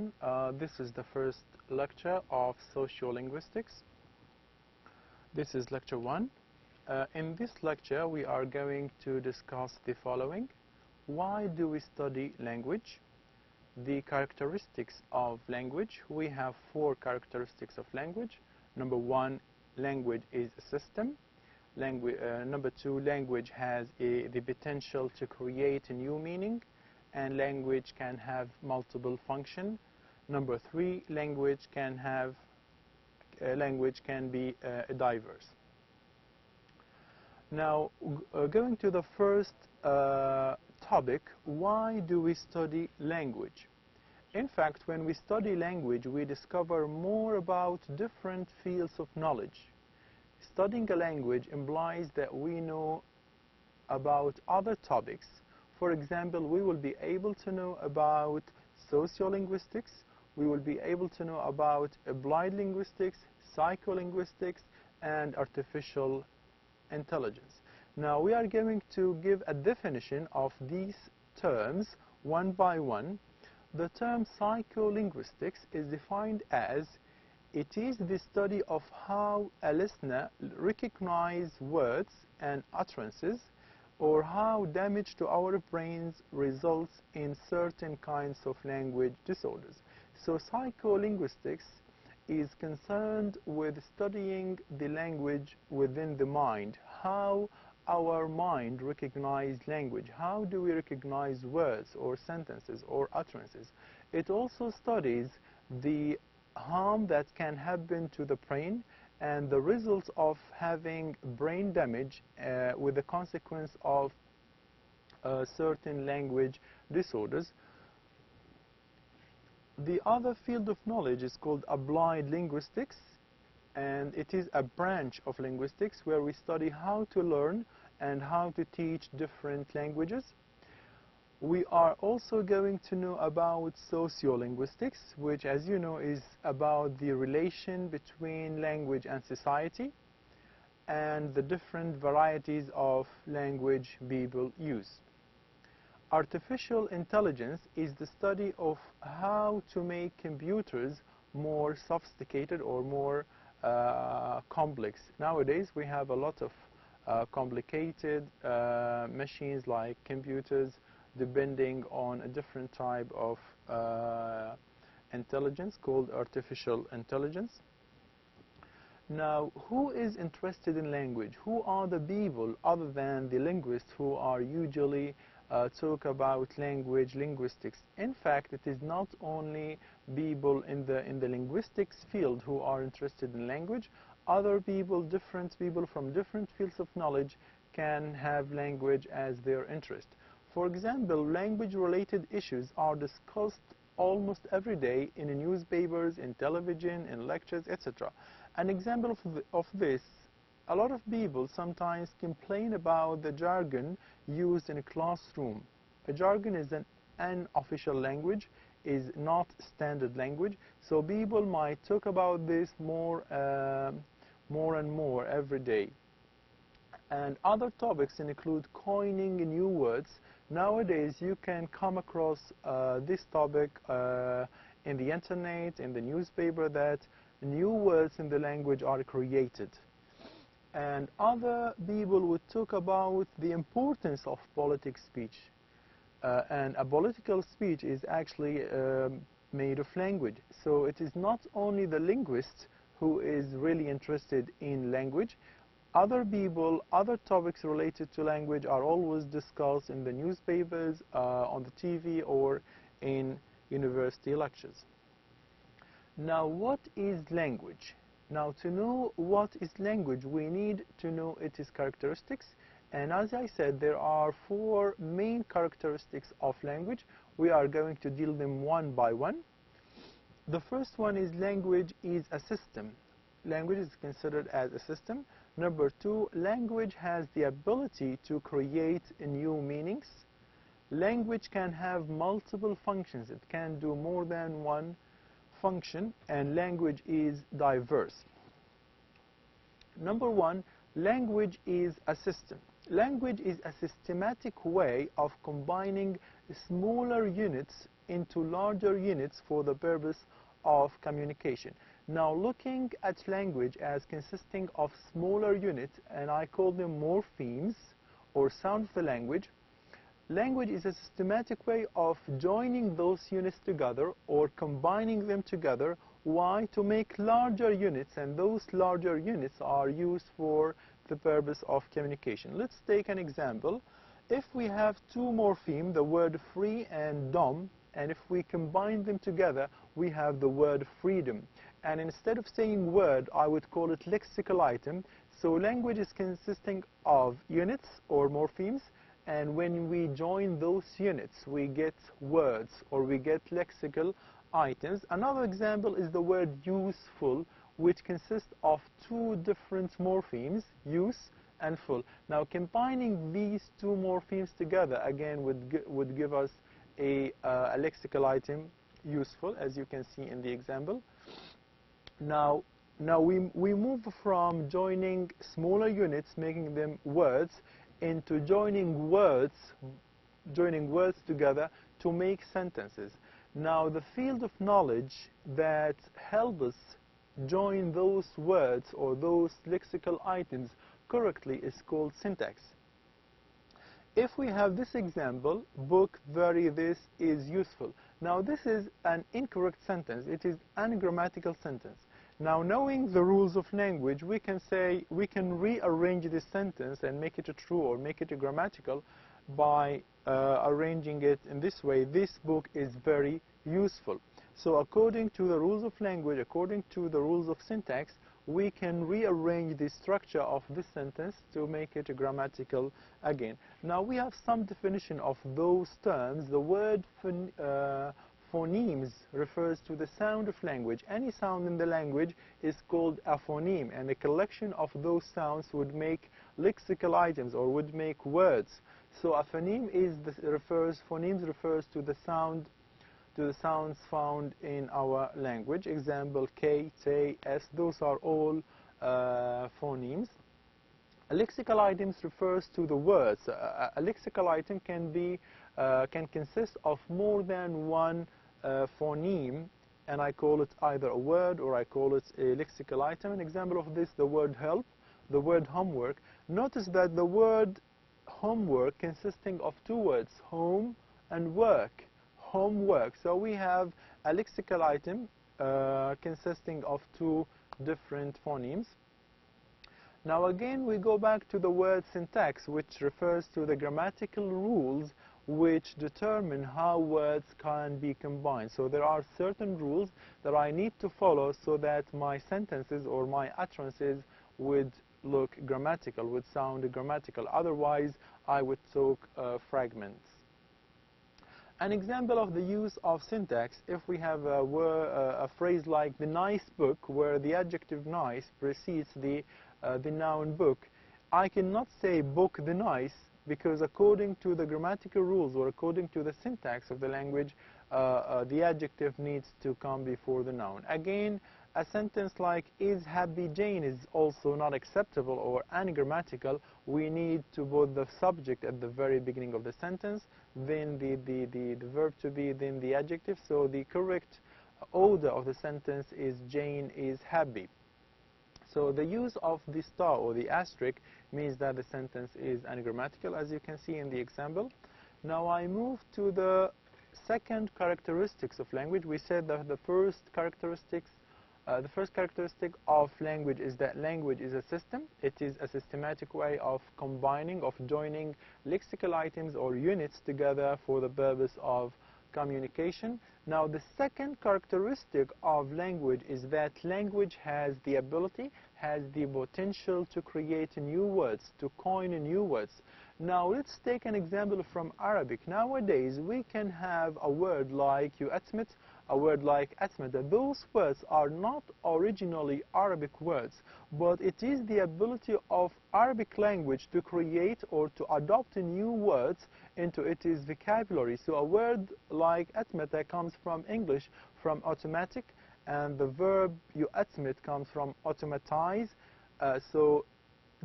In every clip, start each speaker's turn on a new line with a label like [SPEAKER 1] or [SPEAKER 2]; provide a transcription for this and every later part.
[SPEAKER 1] everyone. This is the first lecture of sociolinguistics. This is lecture 1. In this lecture, we are going to discuss the following. Why do we study language? The characteristics of language. We have 4 characteristics of language. Number 1, language is a system. Number 2, language has the potential to create a new meaning, and language can have multiple functions. Number 3, language can be diverse. Now, going to the first topic, why do we study language? In fact, when we study language, we discover more about different fields of knowledge. Studying a language implies that we know about other topics. For example, we will be able to know about sociolinguistics, we will be able to know about applied linguistics, psycholinguistics, and artificial intelligence. Now, we are going to give a definition of these terms one by one. The term psycholinguistics is defined as it is the study of how a listener recognizes words and utterances, or how damage to our brains results in certain kinds of language disorders. So psycholinguistics is concerned with studying the language within the mind, how our mind recognizes language, how do we recognize words or sentences or utterances. It also studies the harm that can happen to the brain and the results of having brain damage with the consequence of certain language disorders. The other field of knowledge is called applied linguistics, and it is a branch of linguistics where we study how to learn and how to teach different languages. We are also going to know about sociolinguistics, which, as you know, is about the relation between language and society and the different varieties of language people use. Artificial intelligence is the study of how to make computers more sophisticated or more complex. Nowadays, we have a lot of complicated machines like computers, depending on a different type of intelligence called artificial intelligence. Now, who is interested in language? Who are the people other than the linguists who are usually talk about language linguistics? In fact, it is not only people in the linguistics field who are interested in language. Other people, different people from different fields of knowledge can have language as their interest. For example, language-related issues are discussed almost every day in the newspapers, in television, in lectures, etc. An example of this, a lot of people sometimes complain about the jargon used in a classroom. A jargon is an unofficial language, is not standard language, so people might talk about this more and more every day. And other topics include coining new words. Nowadays, you can come across this topic in the internet, in the newspaper, that new words in the language are created. And other people would talk about the importance of political speech. And a political speech is actually made of language. So it is not only the linguist who is really interested in language. Other people, other topics related to language are always discussed in the newspapers, on the TV, or in university lectures. Now, what is language? Now, to know what is language, we need to know its characteristics. And as I said, there are 4 main characteristics of language. We are going to deal them one by one. The first one is language is a system. Language is considered as a system. Number 2, language has the ability to create new meanings. Language can have multiple functions. It can do more than one function, and language is diverse. Number 1, language is a system. Language is a systematic way of combining smaller units into larger units for the purpose of communication. Now, looking at language as consisting of smaller units, and I call them morphemes or sound of the language. Language is a systematic way of joining those units together or combining them together. Why? To make larger units, and those larger units are used for the purpose of communication. Let's take an example. If we have two morphemes, the word free and dumb, and if we combine them together, we have the word freedom. And instead of saying word, I would call it lexical item. So language is consisting of units or morphemes, and when we join those units, we get words or we get lexical items. Another example is the word useful, which consists of two different morphemes, use and full. Now, combining these two morphemes together again would give us a lexical item, useful, as you can see in the example. Now we move from joining smaller units, making them words, into joining words together to make sentences. Now, the field of knowledge that helps us join those words or those lexical items correctly is called syntax. If we have this example, book, vary, this is useful. Now, this is an incorrect sentence. It is an ungrammatical sentence. Now, knowing the rules of language, we can say, we can rearrange this sentence and make it a true or make it a grammatical by arranging it in this way. This book is very useful. So according to the rules of language, according to the rules of syntax, we can rearrange the structure of this sentence to make it a grammatical again. Now, we have some definition of those terms. The word phonemes refers to the sound of language. Any sound in the language is called a phoneme, and a collection of those sounds would make lexical items or would make words. So a phoneme phonemes refers to the sounds found in our language. Example, K, T, S, those are all phonemes. A lexical items refers to the words. A lexical item can consist of more than one phoneme, and I call it either a word or I call it a lexical item. An example of this, the word help, the word homework. Notice that the word homework consisting of two words, home and work. Homework. So we have a lexical item consisting of two different phonemes. Now again, we go back to the word syntax, which refers to the grammatical rules which determine how words can be combined. So there are certain rules that I need to follow so that my sentences or my utterances would look grammatical, would sound grammatical. Otherwise, I would talk fragments. An example of the use of syntax, if we have a phrase like the nice book, where the adjective nice precedes the noun book, I cannot say book the nice, because according to the grammatical rules or according to the syntax of the language, the adjective needs to come before the noun. Again, a sentence like is happy Jane is also not acceptable or ungrammatical. We need to put the subject at the very beginning of the sentence, then the verb to be, then the adjective. So the correct order of the sentence is Jane is happy. So the use of the star or the asterisk means that the sentence is ungrammatical, as you can see in the example. Now I move to the second characteristics of language. We said that the first characteristic of language is that language is a system. It is a systematic way of combining, of joining lexical items or units together for the purpose of communication. Now, the second characteristic of language is that language has the ability, has the potential to create new words, to coin new words. Now, let's take an example from Arabic. Nowadays, we can have a word like yu'atmit, a word like atmada. Those words are not originally Arabic words, but it is the ability of Arabic language to create or to adopt new words into its vocabulary. So a word like atmata comes from English, from automatic, and the verb yu'atmit comes from automatize. So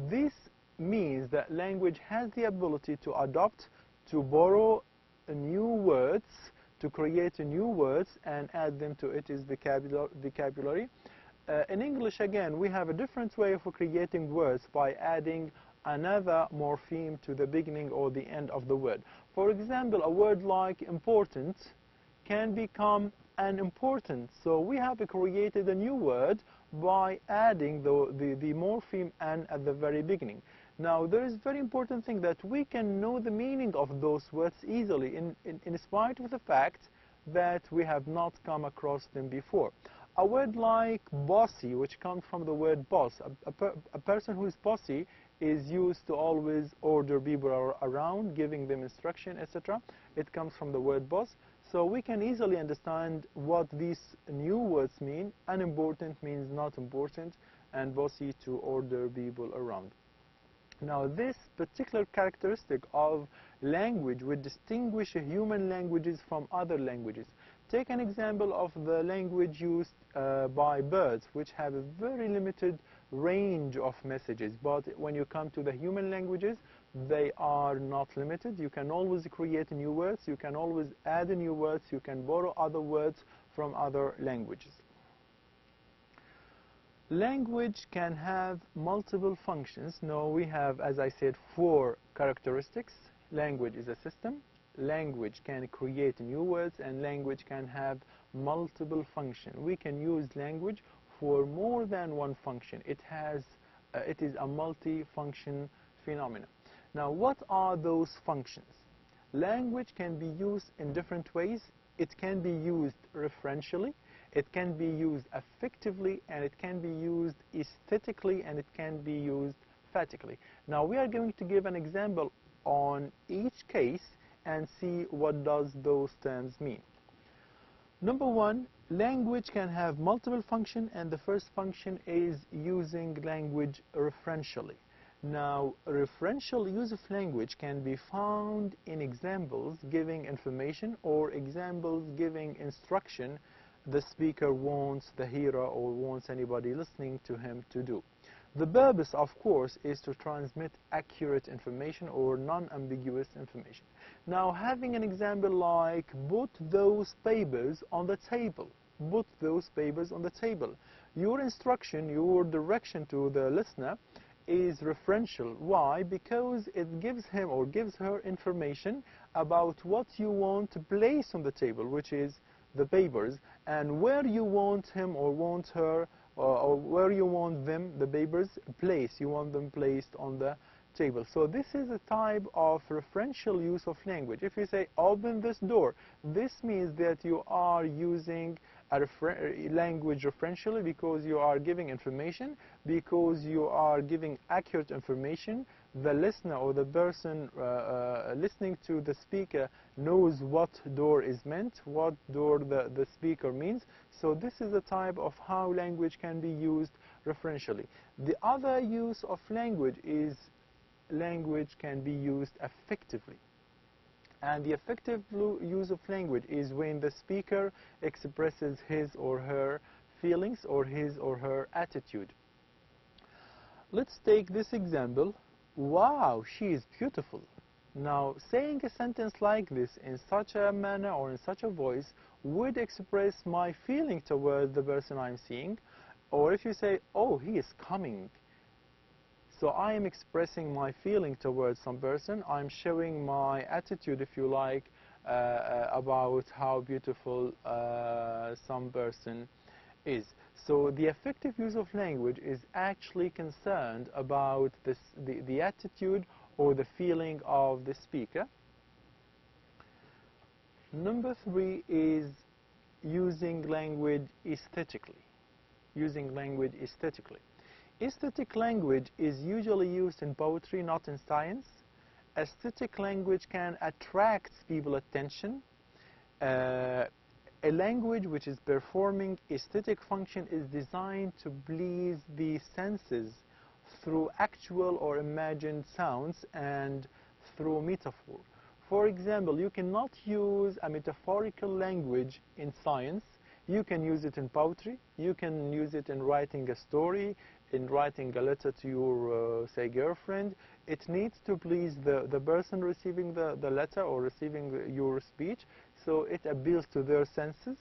[SPEAKER 1] this means that language has the ability to adopt, to borrow new words, to create new words and add them to its vocabulary. In English, again, we have a different way of creating words by adding another morpheme to the beginning or the end of the word. For example, a word like important can become unimportant. So we have created a new word by adding the morpheme "an" at the very beginning. Now, there is a very important thing that we can know the meaning of those words easily, in spite of the fact that we have not come across them before. A word like bossy, which comes from the word boss. A person who is bossy is used to always order people around, giving them instruction, etc. It comes from the word boss. So we can easily understand what these new words mean. Unimportant means not important, and bossy to order people around. Now, this particular characteristic of language would distinguish human languages from other languages. Take an example of the language used by birds, which have a very limited range of messages. But when you come to the human languages, they are not limited. You can always create new words. You can always add new words. You can borrow other words from other languages. Language can have multiple functions. Now, we have, as I said, 4 characteristics. Language is a system. Language can create new words, and language can have multiple functions. We can use language for more than one function. It is a multi-function phenomenon. Now, what are those functions? Language can be used in different ways. It can be used referentially. It can be used affectively, and it can be used aesthetically, and it can be used phatically. Now, we are going to give an example on each case and see what does those terms mean. Number 1, language can have multiple functions, and the first function is using language referentially. Now, referential use of language can be found in examples giving information or examples giving instruction the speaker wants the hearer or wants anybody listening to him to do. The purpose, of course, is to transmit accurate information or non-ambiguous information. Now, having an example like, put those papers on the table. Put those papers on the table. Your instruction, your direction to the listener is referential. Why? Because it gives him or gives her information about what you want to place on the table, which is the papers, and where you want him or want her, or where you want them, the papers, placed. You want them placed on the table. So this is a type of referential use of language. If you say, open this door, this means that you are using a language referentially because you are giving information, because you are giving accurate information. The listener or the person listening to the speaker knows what door is meant, what door the speaker means. So this is the type of how language can be used referentially. The other use of language is language can be used affectively. And the affective use of language is when the speaker expresses his or her feelings or his or her attitude. Let's take this example. Wow, she is beautiful. Now, saying a sentence like this in such a manner or in such a voice would express my feeling toward the person I'm seeing. Or if you say, oh, he is coming. So I am expressing my feeling towards some person. I'm showing my attitude, if you like, about how beautiful some person is. So the affective use of language is actually concerned about the attitude or the feeling of the speaker. Number 3 is using language aesthetically. Using language aesthetically. Aesthetic language is usually used in poetry, not in science. Aesthetic language can attract people's attention. A language which is performing aesthetic function is designed to please the senses through actual or imagined sounds and through metaphor. For example, you cannot use a metaphorical language in science. You can use it in poetry. You can use it in writing a story, in writing a letter to your, say, girlfriend. It needs to please the person receiving the letter or receiving your speech. so it appeals to their senses.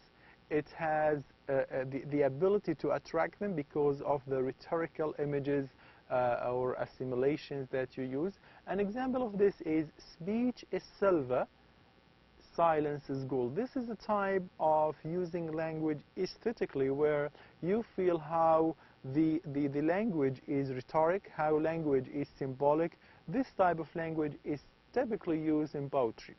[SPEAKER 1] It has the ability to attract them because of the rhetorical images or assimilations that you use. An example of this is speech is silver, silence is gold. This is a type of using language aesthetically where you feel how the language is rhetoric, how language is symbolic. This type of language is typically used in poetry.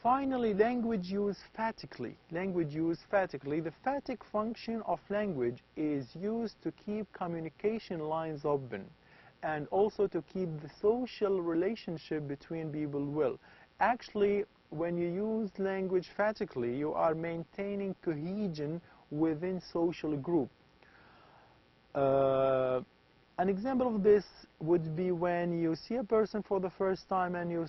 [SPEAKER 1] Finally, language used phatically. Language used phatically. The phatic function of language is used to keep communication lines open and also to keep the social relationship between people well. Actually, when you use language phatically, you are maintaining cohesion within social group. An example of this would be when you see a person for the first time and you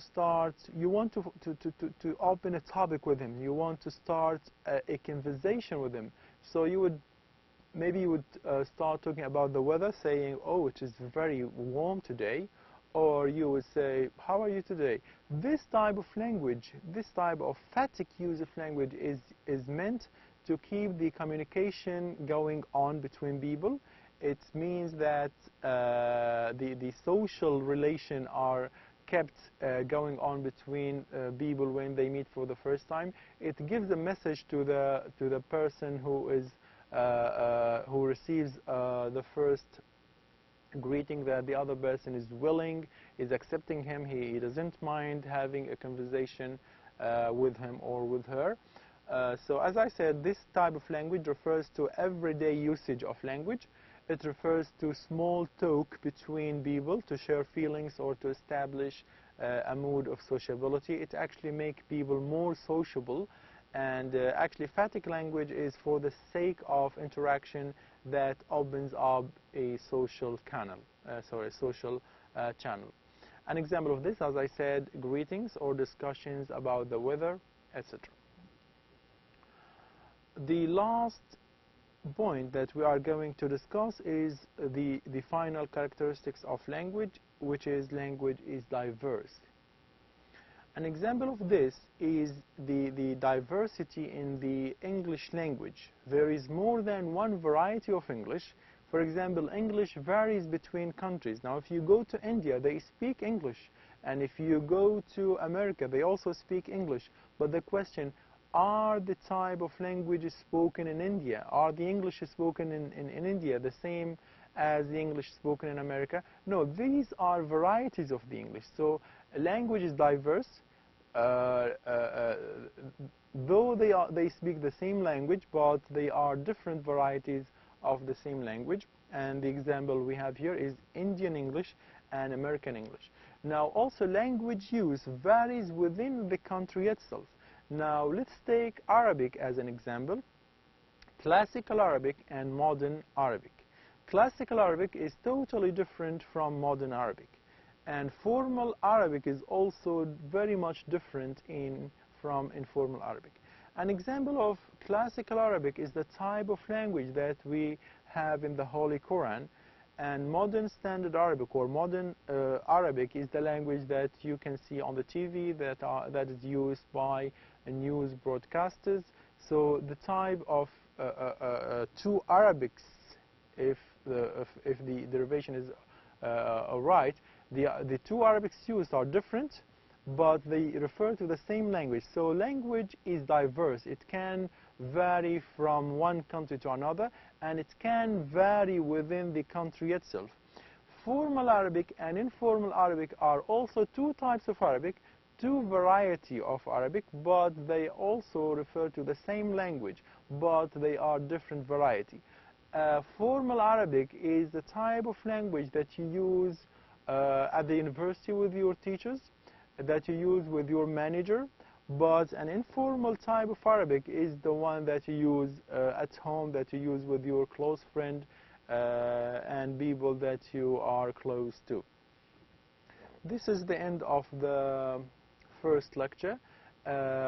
[SPEAKER 1] want to open a topic with him. You want to start a conversation with him. So maybe you would start talking about the weather, saying, oh, it is very warm today. Or you would say, how are you today? This type of language, this type of phatic use of language is meant to keep the communication going on between people. It means that the social relation are kept going on between people when they meet for the first time. It gives a message to the person who receives the first greeting that the other person is willing, is accepting him. He doesn't mind having a conversation with him or with her. So as I said, this type of language refers to everyday usage of language. It refers to small talk between people to share feelings or to establish a mood of sociability. It actually makes people more sociable, and actually phatic language is for the sake of interaction that opens up a social channel. Channel. An example of this, as I said, greetings or discussions about the weather, etc. The last point that we are going to discuss is the final characteristics of language, which is language is diverse. An example of this is the diversity in the English language. There is more than one variety of English. For example, English varies between countries. Now, if you go to India, they speak English. And if you go to America, they also speak English. But the question, are the type of languages spoken in India, are the English spoken in India the same as the English spoken in America? No, these are varieties of the English. So language is diverse. Though they speak the same language, but they are different varieties of the same language. And the example we have here is Indian English and American English. Now, also language use varies within the country itself. Now, let's take Arabic as an example. Classical Arabic and modern Arabic. Classical Arabic is totally different from modern Arabic. And formal Arabic is also very much different from informal Arabic. An example of classical Arabic is the type of language that we have in the Holy Quran. And modern standard Arabic or modern Arabic is the language that you can see on the TV that is used by news broadcasters. So the type of two Arabics, if the derivation is right, the two Arabics used are different, but they refer to the same language. So language is diverse. It can vary from one country to another, and it can vary within the country itself. Formal Arabic and informal Arabic are also two types of Arabic, two variety of Arabic, but they also refer to the same language, but they are different variety. Formal Arabic is the type of language that you use at the university with your teachers, that you use with your manager, but an informal type of Arabic is the one that you use at home, that you use with your close friend and people that you are close to. This is the end of the first lecture.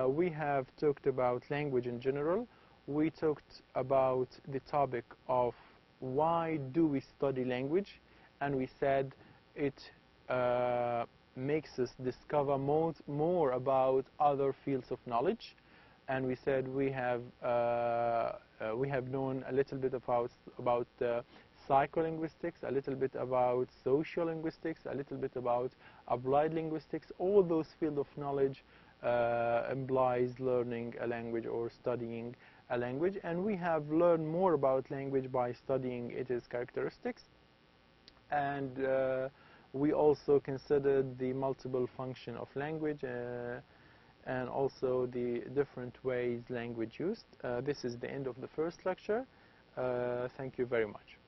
[SPEAKER 1] We have talked about language in general. We talked about the topic of why do we study language, and we said it makes us discover more about other fields of knowledge. And we said we have known a little bit about psycholinguistics, a little bit about sociolinguistics, a little bit about applied linguistics. All those fields of knowledge implies learning a language or studying a language, and we have learned more about language by studying its characteristics. And we also considered the multiple function of language and also the different ways language used. This is the end of the first lecture. Thank you very much.